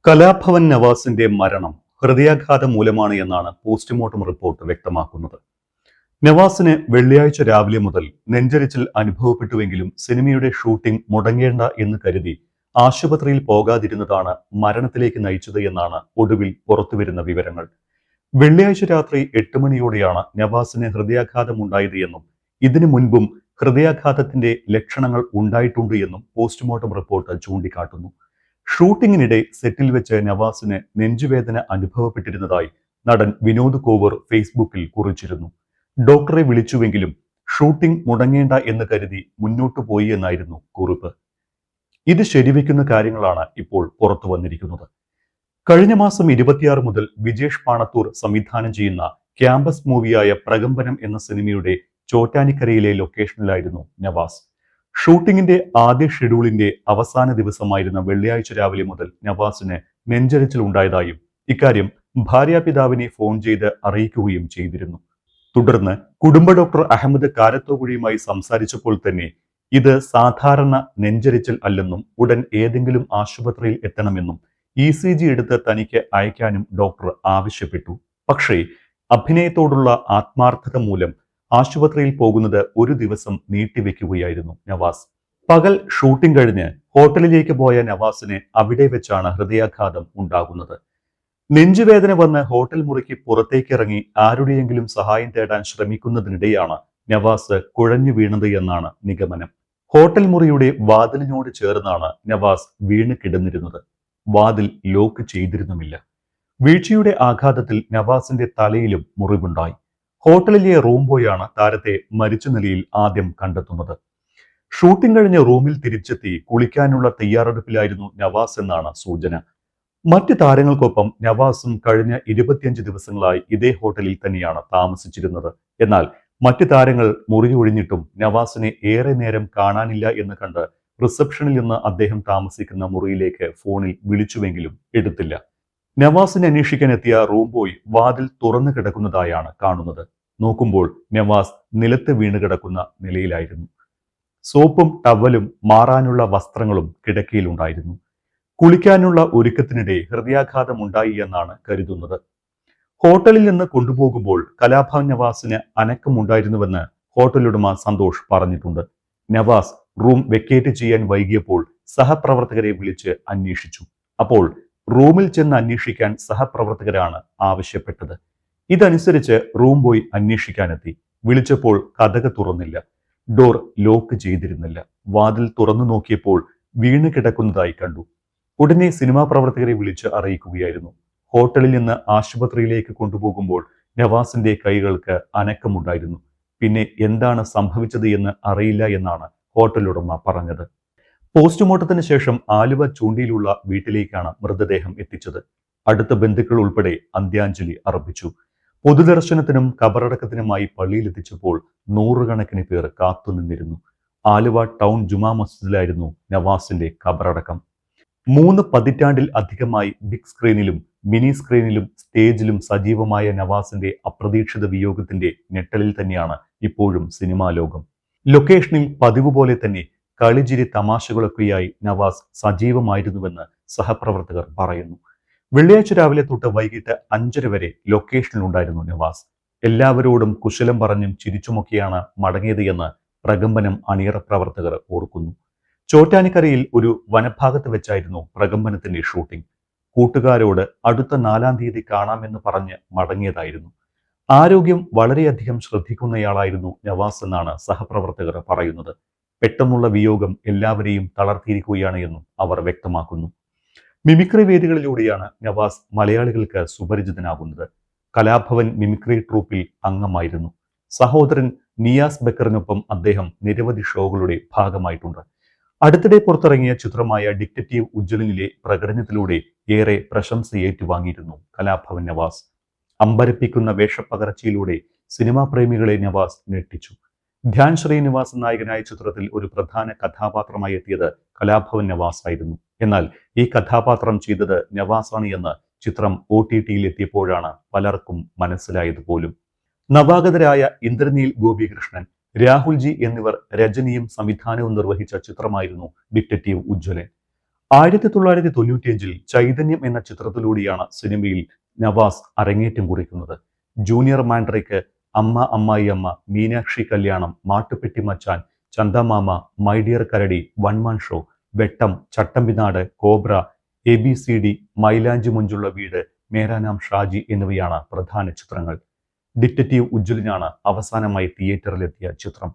കലാഭവൻ നവാസിന്റെ മരണം ഹൃദയാഘാതം മൂലമാണ് എന്നാണ് പോസ്റ്റ്മോർട്ടം റിപ്പോർട്ട് വ്യക്തമാക്കുന്നത്. നവാസിന് വെള്ളിയാഴ്ച രാവിലെ മുതൽ നെഞ്ചരിച്ചിൽ അനുഭവപ്പെട്ടുവെങ്കിലും സിനിമയുടെ ഷൂട്ടിംഗ് മുടങ്ങേണ്ട എന്ന് കരുതി ആശുപത്രിയിൽ പോകാതിരുന്നതാണ് മരണത്തിലേക്ക് നയിച്ചത് എന്നാണ് ഒടുവിൽ പുറത്തുവരുന്ന വിവരങ്ങൾ. വെള്ളിയാഴ്ച രാത്രി 8 മണിയോടെയാണ് നവാസിന് ഹൃദയാഘാതം ഉണ്ടായത് എന്നും ഇതിനു മുൻപും ഹൃദയാഘാതത്തിന്റെ ലക്ഷണങ്ങൾ ഉണ്ടായിട്ടുണ്ട് എന്നും പോസ്റ്റ്മോർട്ടം റിപ്പോർട്ട് ചൂണ്ടിക്കാട്ടുന്നു. ഷൂട്ടിങ്ങിനിടെ സെറ്റിൽ വെച്ച് നവാസിന് നെഞ്ചുവേദന അനുഭവപ്പെട്ടിരുന്നതായി നടൻ വിനോദ് കോവർ ഫേസ്ബുക്കിൽ കുറിച്ചിരുന്നു. ഡോക്ടറെ വിളിച്ചുവെങ്കിലും ഷൂട്ടിംഗ് മുടങ്ങേണ്ട എന്ന് കരുതി മുന്നോട്ടു പോയി എന്നായിരുന്നു കുറിപ്പ്. ഇത് ശരിവെക്കുന്ന കാര്യങ്ങളാണ് ഇപ്പോൾ പുറത്തു വന്നിരിക്കുന്നത്. കഴിഞ്ഞ മാസം 26 മുതൽ വിജേഷ് പാണത്തൂർ സംവിധാനം ചെയ്യുന്ന ക്യാമ്പസ് മൂവിയായ പ്രകമ്പനം എന്ന സിനിമയുടെ ചോറ്റാനിക്കരയിലെ ലൊക്കേഷനിലായിരുന്നു നവാസ്. ഷൂട്ടിങ്ങിന്റെ ആദ്യ ഷെഡ്യൂളിന്റെ അവസാന ദിവസമായിരുന്ന വെള്ളിയാഴ്ച രാവിലെ മുതൽ നവാസിന് നെഞ്ചരിച്ചിൽ ഉണ്ടായതായും ഇക്കാര്യം ഭാര്യാപിതാവിനെ ഫോൺ ചെയ്ത് അറിയിക്കുകയും ചെയ്തിരുന്നു. തുടർന്ന് കുടുംബ ഡോക്ടർ അഹമ്മദ് കാരത്തോകുഴിയുമായി സംസാരിച്ചപ്പോൾ തന്നെ ഇത് സാധാരണ നെഞ്ചരിച്ചിൽ അല്ലെന്നും ഉടൻ ഏതെങ്കിലും ആശുപത്രിയിൽ എത്തണമെന്നും ECG എടുത്ത് തനിക്ക് അയക്കാനും ഡോക്ടർ ആവശ്യപ്പെട്ടു. പക്ഷേ അഭിനയത്തോടുള്ള ആത്മാർത്ഥത മൂലം ആശുപത്രിയിൽ പോകുന്നത് ഒരു ദിവസം നീട്ടിവെക്കുകയായിരുന്നു നവാസ്. പകൽ ഷൂട്ടിംഗ് കഴിഞ്ഞ് ഹോട്ടലിലേക്ക് പോയ നവാസിന് അവിടെ വെച്ചാണ് ഹൃദയാഘാതം ഉണ്ടാകുന്നത്. നെഞ്ചുവേദന വന്ന് ഹോട്ടൽ മുറിക്ക് പുറത്തേക്കിറങ്ങി ആരുടെയെങ്കിലും സഹായം തേടാൻ ശ്രമിക്കുന്നതിനിടെയാണ് നവാസ് കുഴഞ്ഞു വീണത് എന്നാണ് നിഗമനം. ഹോട്ടൽ മുറിയുടെ വാതിലിനോട് ചേർന്നാണ് നവാസ് വീണ് കിടന്നിരുന്നത്. വാതിൽ ലോക്ക് ചെയ്തിരുന്നുമില്ല. വീഴ്ചയുടെ ആഘാതത്തിൽ നവാസിന്റെ തലയിലും മുറിവുണ്ടായി. ഹോട്ടലിലെ റൂം ബോയാണ് താരത്തെ മരിച്ച നിലയിൽ ആദ്യം കണ്ടെത്തുന്നത്. ഷൂട്ടിംഗ് കഴിഞ്ഞ് റൂമിൽ തിരിച്ചെത്തി കുളിക്കാനുള്ള തയ്യാറെടുപ്പിലായിരുന്നു നവാസ് എന്നാണ് സൂചന. മറ്റ് താരങ്ങൾക്കൊപ്പം നവാസും കഴിഞ്ഞ 25 ദിവസങ്ങളായി ഇതേ ഹോട്ടലിൽ തന്നെയാണ് താമസിച്ചിരുന്നത്. എന്നാൽ മറ്റ് താരങ്ങൾ മുറി ഒഴിഞ്ഞിട്ടും നവാസിനെ ഏറെ നേരം കാണാനില്ല എന്ന് കണ്ട് റിസപ്ഷനിൽ നിന്ന് അദ്ദേഹം താമസിക്കുന്ന മുറിയിലേക്ക് ഫോണിൽ വിളിച്ചുവെങ്കിലും എടുത്തില്ല. നവാസിനെ അന്വേഷിക്കാൻ എത്തിയ റൂം ബോയ് വാതിൽ തുറന്നു കിടക്കുന്നതായാണ് കാണുന്നത്. നോക്കുമ്പോൾ നവാസ് നിലത്ത് വീണ് കിടക്കുന്ന നിലയിലായിരുന്നു. സോപ്പും ടവലും മാറാനുള്ള വസ്ത്രങ്ങളും കിടക്കയിലുണ്ടായിരുന്നു. കുളിക്കാനുള്ള ഒരുക്കത്തിനിടെ ഹൃദയാഘാതം ഉണ്ടായി എന്നാണ് കരുതുന്നത്. ഹോട്ടലിൽ നിന്ന് കൊണ്ടുപോകുമ്പോൾ കലാഭവൻ നവാസിന് അനക്കമുണ്ടായിരുന്നുവെന്ന് ഹോട്ടലുടമ സന്തോഷ് പറഞ്ഞിട്ടുണ്ട്. നവാസ് റൂം വെക്കേറ്റ് ചെയ്യാൻ വൈകിയപ്പോൾ സഹപ്രവർത്തകരെ വിളിച്ച് അന്വേഷിച്ചു. അപ്പോൾ റൂമിൽ ചെന്ന് അന്വേഷിക്കാൻ സഹപ്രവർത്തകരാണ് ആവശ്യപ്പെട്ടത്. ഇതനുസരിച്ച് റൂം ബോയ് അന്വേഷിക്കാനെത്തി. വിളിച്ചപ്പോൾ കതക് തുറന്നില്ല. ഡോർ ലോക്ക് ചെയ്തിരുന്നില്ല. വാതിൽ തുറന്നു നോക്കിയപ്പോൾ വീണ് കിടക്കുന്നതായി കണ്ടു. ഉടനെ സിനിമാ പ്രവർത്തകരെ വിളിച്ച് അറിയിക്കുകയായിരുന്നു. ഹോട്ടലിൽ നിന്ന് ആശുപത്രിയിലേക്ക് കൊണ്ടുപോകുമ്പോൾ നവാസിന്റെ കൈകൾക്ക് അനക്കമുണ്ടായിരുന്നു. പിന്നെ എന്താണ് സംഭവിച്ചത് എന്ന് അറിയില്ല എന്നാണ് ഹോട്ടലുടമ പറഞ്ഞത്. പോസ്റ്റ്മോർട്ടത്തിന് ശേഷം ആലുവ ചൂണ്ടിയിലുള്ള വീട്ടിലേക്കാണ് മൃതദേഹം എത്തിച്ചത്. അടുത്ത ബന്ധുക്കൾ ഉൾപ്പെടെ അന്ത്യാഞ്ജലി അർപ്പിച്ചു. പൊതുദർശനത്തിനും കബറടക്കത്തിനുമായി പള്ളിയിലെത്തിച്ചപ്പോൾ നൂറുകണക്കിന് പേർ കാത്തുനിന്നിരുന്നു. ആലുവ ടൗൺ ജുമാ മസ്ജിദിലായിരുന്നു നവാസിന്റെ കബറടക്കം. 3 പതിറ്റാണ്ടിൽ അധികമായി ബിഗ് സ്ക്രീനിലും മിനി സ്ക്രീനിലും സ്റ്റേജിലും സജീവമായ നവാസിന്റെ അപ്രതീക്ഷിത വിയോഗത്തിന്റെ ഞെട്ടലിൽ തന്നെയാണ് ഇപ്പോഴും സിനിമാ ലോകം. ലൊക്കേഷനിൽ പതിവ് പോലെ തന്നെ കളിചിരി തമാശകളൊക്കെയായി നവാസ് സജീവമായിരുന്നുവെന്ന് സഹപ്രവർത്തകർ പറയുന്നു. വെള്ളിയാഴ്ച രാവിലെ തൊട്ട് വൈകിട്ട് 5:30 വരെ ലൊക്കേഷനിലുണ്ടായിരുന്നു നവാസ്. എല്ലാവരോടും കുശലം പറഞ്ഞും ചിരിച്ചുമൊക്കെയാണ് മടങ്ങിയത് എന്ന് പ്രകമ്പനം അണിയറ പ്രവർത്തകർ ഓർക്കുന്നു. ചോറ്റാനിക്കരയിൽ ഒരു വനഭാഗത്ത് വെച്ചായിരുന്നു പ്രകമ്പനത്തിന്റെ ഷൂട്ടിംഗ്. കൂട്ടുകാരോട് അടുത്ത 4-ാം തീയതി കാണാമെന്ന് പറഞ്ഞ് മടങ്ങിയതായിരുന്നു. ആരോഗ്യം വളരെയധികം ശ്രദ്ധിക്കുന്നയാളായിരുന്നു നവാസ് എന്നാണ് സഹപ്രവർത്തകർ പറയുന്നത്. പെട്ടെന്നുള്ള വിയോഗം എല്ലാവരെയും തളർത്തിയിരിക്കുകയാണ് എന്നും അവർ വ്യക്തമാക്കുന്നു. മിമിക്രി വേദികളിലൂടെയാണ് നവാസ് മലയാളികൾക്ക് സുപരിചിതനാകുന്നത്. കലാഭവൻ മിമിക്രി ട്രൂപ്പിൽ അംഗമായിരുന്നു. സഹോദരൻ നിയാസ് ബക്കറിനൊപ്പം അദ്ദേഹം നിരവധി ഷോകളുടെ ഭാഗമായിട്ടുണ്ട്. അടുത്തിടെ പുറത്തിറങ്ങിയ ചിത്രമായ ഡിറ്റക്റ്റീവ് ഉജ്ജ്വലനിലെ പ്രകടനത്തിലൂടെ ഏറെ പ്രശംസ ഏറ്റുവാങ്ങിയിരുന്നു കലാഭവൻ നവാസ്. അമ്പരപ്പിക്കുന്ന വേഷപ്പകർച്ചയിലൂടെ സിനിമാ പ്രേമികളെ നവാസ് ഞെട്ടിച്ചു. ധ്യാൻ ശ്രീനിവാസൻ നായകനായ ചിത്രത്തിൽ ഒരു പ്രധാന കഥാപാത്രമായി എത്തിയത് കലാഭവൻ നവാസ് ആയിരുന്നു. എന്നാൽ ഈ കഥാപാത്രം ചെയ്തത് നവാസാണ് എന്ന് ചിത്രം OTTയിൽ എത്തിയപ്പോഴാണ് പലർക്കും മനസ്സിലായത് പോലും. നവാഗതരായ ഇന്ദ്രനീൽ ഗോപികൃഷ്ണൻ, രാഹുൽജി എന്നിവർ രചനയും സംവിധാനവും നിർവഹിച്ച ചിത്രമായിരുന്നു ഡിറ്റക്റ്റീവ് ഉജ്ജ്വലൻ. 1995 ചൈതന്യം എന്ന ചിത്രത്തിലൂടെയാണ് സിനിമയിൽ നവാസ് അരങ്ങേറ്റം കുറിക്കുന്നത്. ജൂനിയർ മാൻഡ്രയ്ക്ക്, അമ്മ അമ്മായി അമ്മ, മീനാക്ഷി കല്യാണം, മാട്ടുപ്പെട്ടി മച്ചാൻ, ചന്ദമാമ, മൈ ഡിയർ കരടി, വൺ മാൻ ഷോ, വെട്ടം, ചട്ടമ്പിനാട്, കോബ്ര, ABCD, മൈലാഞ്ചി മൊഞ്ചുള്ള വീട്, മേരാ നാം ഷാജി എന്നിവയാണ് പ്രധാന ചിത്രങ്ങൾ. ഡിറ്റക്റ്റീവ് ഉജ്ജ്വലിനാണ് അവസാനമായി തിയേറ്ററിലെത്തിയ ചിത്രം.